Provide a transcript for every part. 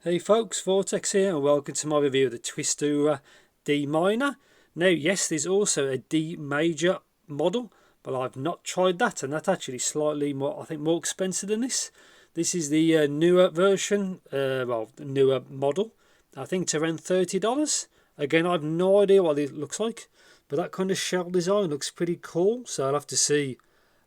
Hey folks, Vortex here and welcome to my review of the Twistura D-Minor. Now yes, there's also a D major model, but I've not tried that, and that's actually slightly more, I think, more expensive than this. This is the newer version, well, the newer model. I think it's around $30. Again, I've no idea what it looks like, but that kind of shell design looks pretty cool, so I'll have to see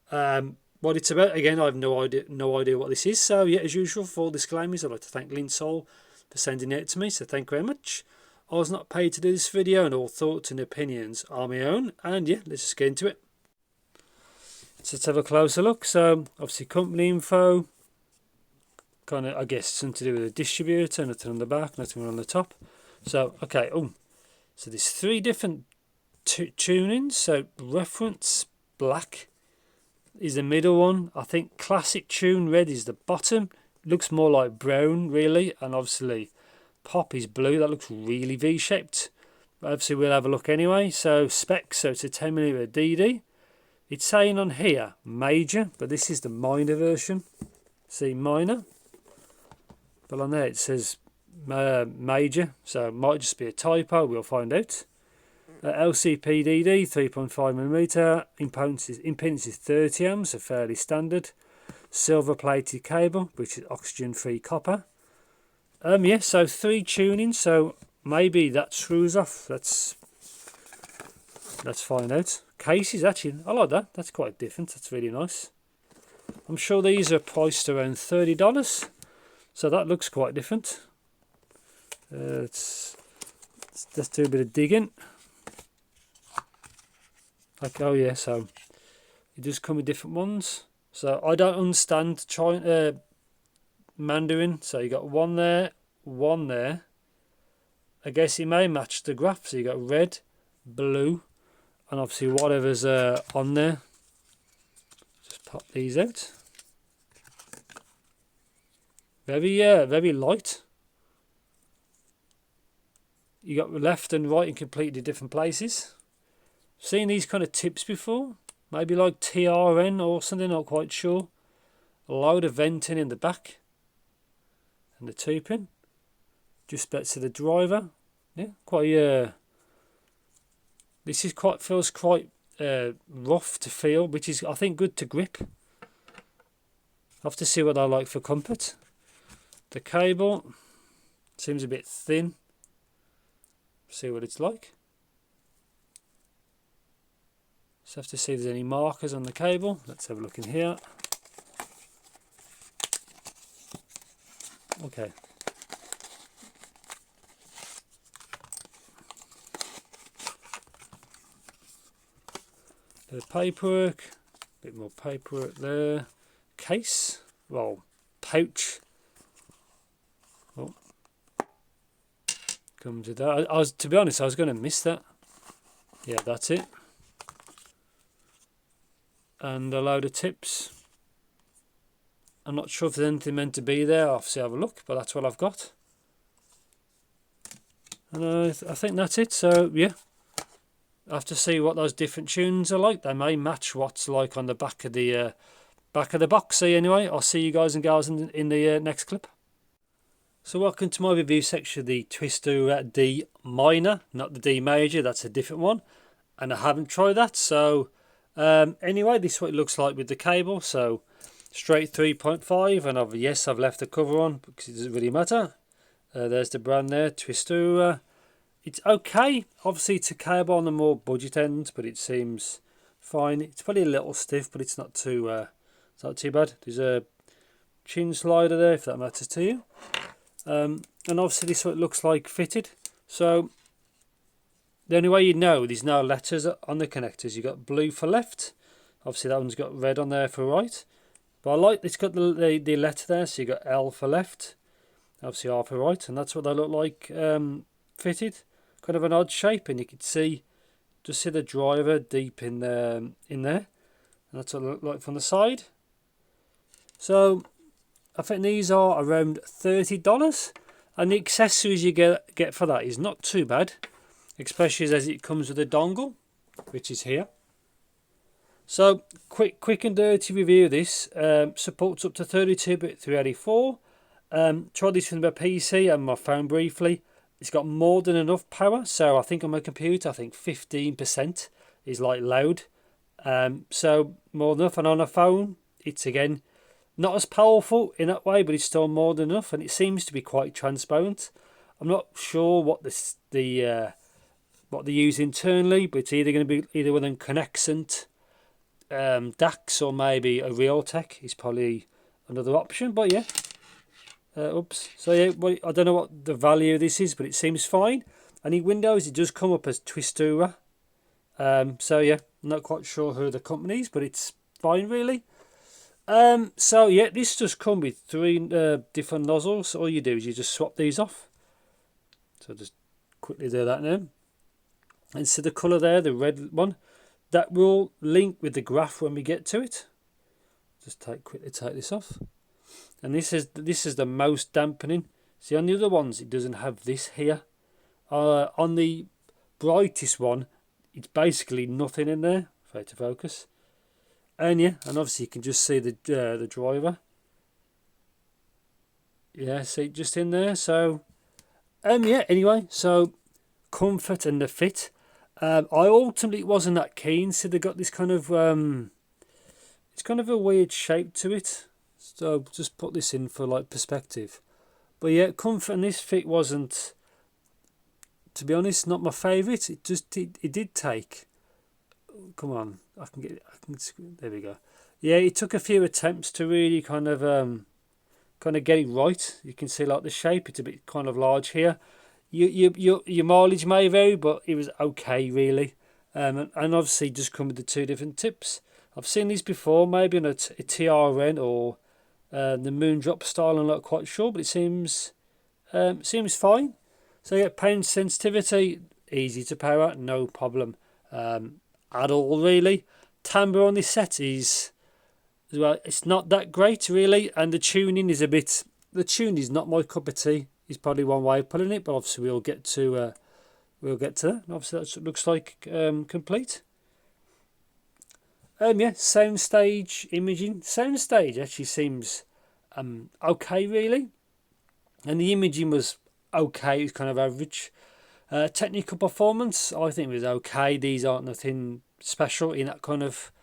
what it's about. Again, I have no idea what this is. So yeah, as usual, full disclaimers, I'd like to thank Linsol for sending it to me, so thank you very much. I was not paid to do this video, and all thoughts and opinions are my own. And yeah, let's just get into it. So let's have a closer look. So obviously company info, kind of, I guess, something to do with the distributor, nothing on the back, nothing on the top. So okay, so there's three different tunings. So reference black is the middle one. I think classic tune red is the bottom. Looks more like brown really, and obviously pop is blue. That looks really V-shaped. Obviously we'll have a look anyway. So specs, so it's a 10mm DD. It's saying on here major, but this is the minor version. See, minor, but on there it says major, so it might just be a typo. We'll find out. LCP DD 3.5mm, impedance is 30 ohms, so fairly standard. Silver plated cable, which is oxygen free copper. Yeah, so three tunings, so maybe that screws off. Let's find out. Cases, actually, I like that. That's quite different. That's really nice. I'm sure these are priced around $30, so that looks quite different. Let's do a bit of digging. Okay, oh yeah, so it does come with different ones. So I don't understand Mandarin. So you got one there, one there. I guess it may match the graph. So you got red, blue, and obviously whatever's on there. Just pop these out. Very light. You got left and right in completely different places. Seen these kind of tips before, maybe like TRN or something, not quite sure. A load of venting in the back and the 2-pin just back to the driver. Yeah, quite this is quite, feels quite rough to feel, which is, I think, good to grip. I'll have to see what I like for comfort. The cable seems a bit thin. See what it's like. So have to see if there's any markers on the cable. Let's have a look in here. Okay. Bit of paperwork. A bit more paperwork there. Case. Well, pouch. Oh. Comes with that. To be honest, I was going to miss that. Yeah, that's it. And a load of tips. I'm not sure if there's anything meant to be there. I'll have to have a look, but that's what I've got. And I think that's it. So yeah, I have to see what those different tunes are like. They may match what's like on the back of the box. So anyway, I'll see you guys and girls in the next clip. So welcome to my review section of the Twistura D-Minor, not the D major. That's a different one, and I haven't tried that. So anyway, this is what it looks like with the cable. So straight 3.5, and yes, I've left the cover on because it doesn't really matter. There's the brand there, Twistura. It's okay. Obviously it's a cable on the more budget end, but it seems fine. It's probably a little stiff, but it's not too bad. There's a chin slider there if that matters to you. And obviously this is what it looks like fitted. So the only way you know, there's no letters on the connectors. You got blue for left. Obviously that one's got red on there for right. But I like, it's got the letter there. So you got L for left, obviously R for right, and that's what they look like fitted. Kind of an odd shape, and you can see, just see the driver deep in there, and that's what it look like from the side. So I think these are around $30, and the accessories you get for that is not too bad. Especially as it comes with a dongle, which is here. So quick and dirty review of this. Supports up to 32-bit 384, Tried this with my PC and my phone briefly. It's got more than enough power. So I think on my computer, I think 15% is like loud. So more than enough. And on a phone, it's again not as powerful in that way, but it's still more than enough. And it seems to be quite transparent. I'm not sure what what they use internally, but it's either going to be either with a Connexent DAX or maybe a Realtek is probably another option. But yeah, oops. So yeah, well, I don't know what the value of this is, but it seems fine. And in Windows, it does come up as Twistura. So yeah, I'm not quite sure who the company is, but it's fine really. So yeah, this does come with 3 different nozzles. All you do is you just swap these off. So just quickly do that now. And see the colour there, the red one, that will link with the graph when we get to it. Just quickly take this off. And this is the most dampening. See, on the other ones, it doesn't have this here. On the brightest one, it's basically nothing in there. Fade to focus. And yeah, and obviously you can just see the driver. Yeah, see, just in there. So, yeah. Anyway, so comfort and the fit. I ultimately wasn't that keen. So they got this kind of it's kind of a weird shape to it. So just put this in for like perspective. But yeah, comfort and this fit wasn't, to be honest, not my favourite. It did take. Come on, there we go. Yeah, it took a few attempts to really kind of get it right. You can see like the shape; it's a bit kind of large here. Your mileage may vary, but it was okay really. And obviously just come with the 2 different tips. I've seen these before, maybe on a TRN or the Moondrop style. I'm not quite sure, but it seems fine. So yeah, pound sensitivity, easy to power, no problem at all really. Timbre on this set is, well, it's not that great really, and the tuning is not my cup of tea. Is probably one way of putting it, but obviously we'll get to that. And obviously that looks like complete. Yeah, soundstage imaging. Soundstage actually seems okay really, and the imaging was okay. It was kind of average. Technical performance, I think, was okay. These aren't nothing special in that kind of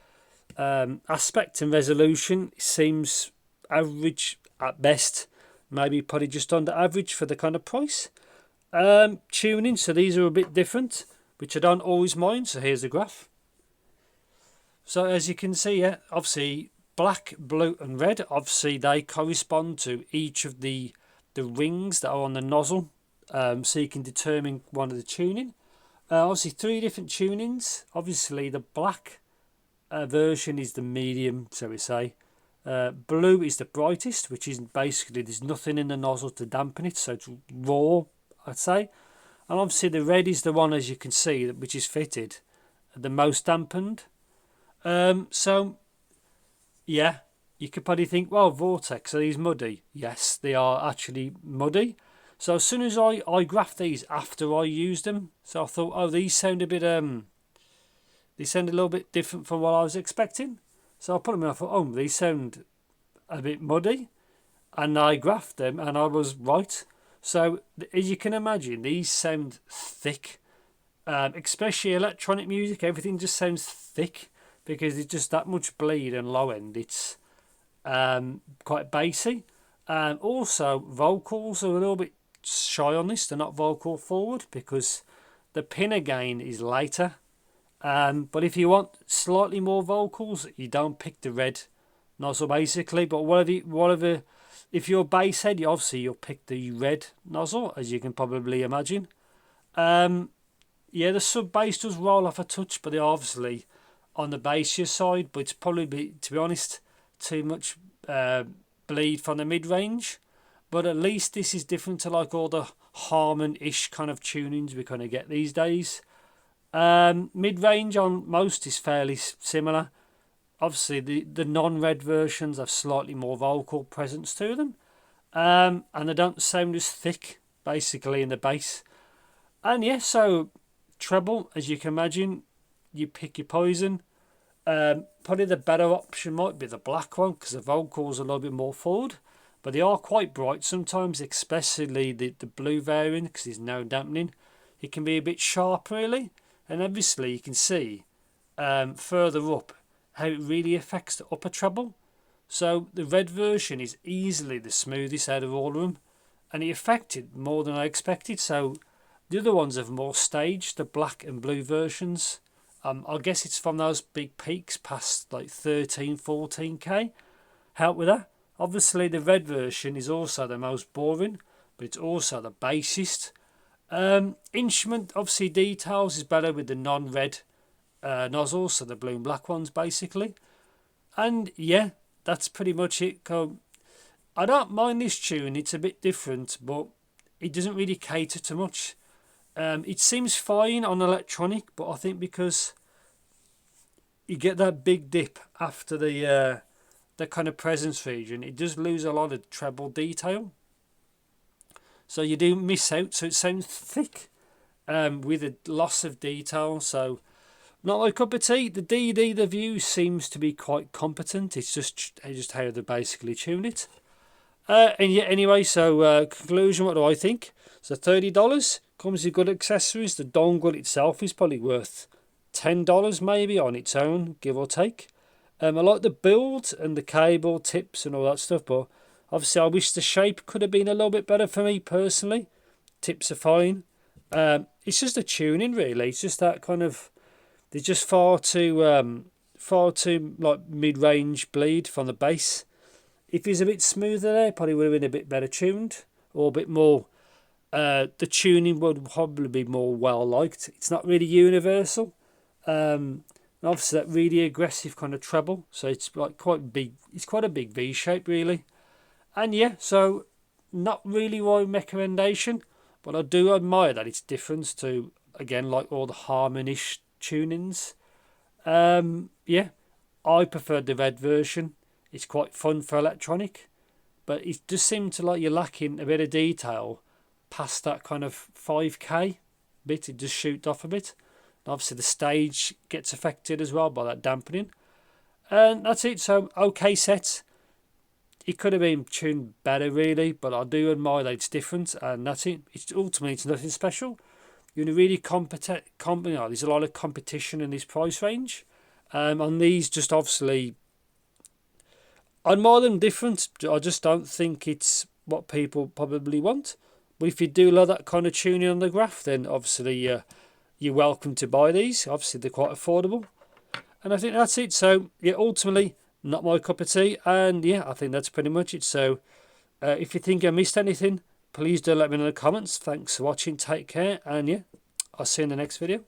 aspect, and resolution seems average at best. Maybe probably just under average for the kind of price. Tuning, so these are a bit different, which I don't always mind. So here's the graph. So as you can see, yeah, obviously black, blue and red, obviously they correspond to each of the rings that are on the nozzle. So you can determine one of the tuning. Obviously 3 different tunings. Obviously the black version is the medium, so we say. Blue is the brightest, which is basically there's nothing in the nozzle to dampen it, so it's raw, I'd say. And obviously the red is the one, as you can see, which is fitted, the most dampened. So yeah, you could probably think, well, Vortex, are these muddy? Yes, they are actually muddy. So as soon as I graphed these after I used them, so I thought, oh, these sound a bit they sound a little bit different from what I was expecting. So I put them in, I thought, oh, these sound a bit muddy. And I graphed them and I was right. So as you can imagine, these sound thick. Especially electronic music, everything just sounds thick because it's just that much bleed and low end. It's quite bassy. Also, vocals are a little bit shy on this. They're not vocal forward because the pinner gain is later. But if you want slightly more vocals, you don't pick the red nozzle basically. But whatever, if you're bass head, you'll pick the red nozzle, as you can probably imagine. Yeah, the sub bass does roll off a touch, but they're obviously on the bassier side. But it's probably, to be honest, too much bleed from the mid range. But at least this is different to like all the Harman-ish kind of tunings we kind of get these days. Mid-range on most is fairly similar. Obviously the non-red versions have slightly more vocal presence to them, and they don't sound as thick basically in the bass. And yeah, so treble, as you can imagine, you pick your poison. Probably the better option might be the black one because the vocals are a little bit more forward. but they are quite bright sometimes, especially the blue variant, because there's no dampening. It can be a bit sharp really, and obviously you can see further up how it really affects the upper treble. So the red version is easily the smoothest out of all of them, and it affected more than I expected. So the other ones have more staged, the black and blue versions. I guess it's from those big peaks past like 13-14k. Help with that. Obviously the red version is also the most boring, but it's also the bassest. Instrument obviously details is better with the non-red nozzles, so the blue and black ones basically. And yeah, that's pretty much it. I don't mind this tune, it's a bit different, but it doesn't really cater to much. It seems fine on electronic, but I think because you get that big dip after the kind of presence region, it does lose a lot of treble detail. So you do miss out, so it sounds thick with a loss of detail. So not my cup of tea. The DD, the View seems to be quite competent. It's just how they basically tune it. And yeah, anyway, so conclusion, what do I think? So $30 comes with good accessories. The dongle itself is probably worth $10 maybe on its own, give or take. I like the build and the cable tips and all that stuff, but obviously I wish the shape could have been a little bit better for me personally. Tips are fine. It's just the tuning really. It's just that kind of, they're just far too like mid-range bleed from the bass. If he's a bit smoother there, probably would have been a bit better tuned, or a bit more. The tuning would probably be more well liked. It's not really universal. Obviously that really aggressive kind of treble, so it's like quite big. It's quite a big V shape really. And yeah, so not really my recommendation, but I do admire that it's different to, again, like all the Harmonish tunings. Yeah, I preferred the red version. It's quite fun for electronic, but it does seem to like you're lacking a bit of detail past that kind of 5k bit. It just shoots off a bit. And obviously the stage gets affected as well by that dampening. And that's it. So okay set. It could have been tuned better really, but I do admire that it's different, and that's it. It's ultimately it's nothing special. You're in a really there's a lot of competition in this price range. On these, just obviously, I admire them different. I just don't think it's what people probably want. But if you do love that kind of tuning on the graph, then obviously you're welcome to buy these. Obviously they're quite affordable, and I think that's it. So yeah, ultimately not my cup of tea, and yeah, I think that's pretty much it. So if you think I missed anything, please do let me know in the comments. Thanks for watching, take care, and yeah, I'll see you in the next video.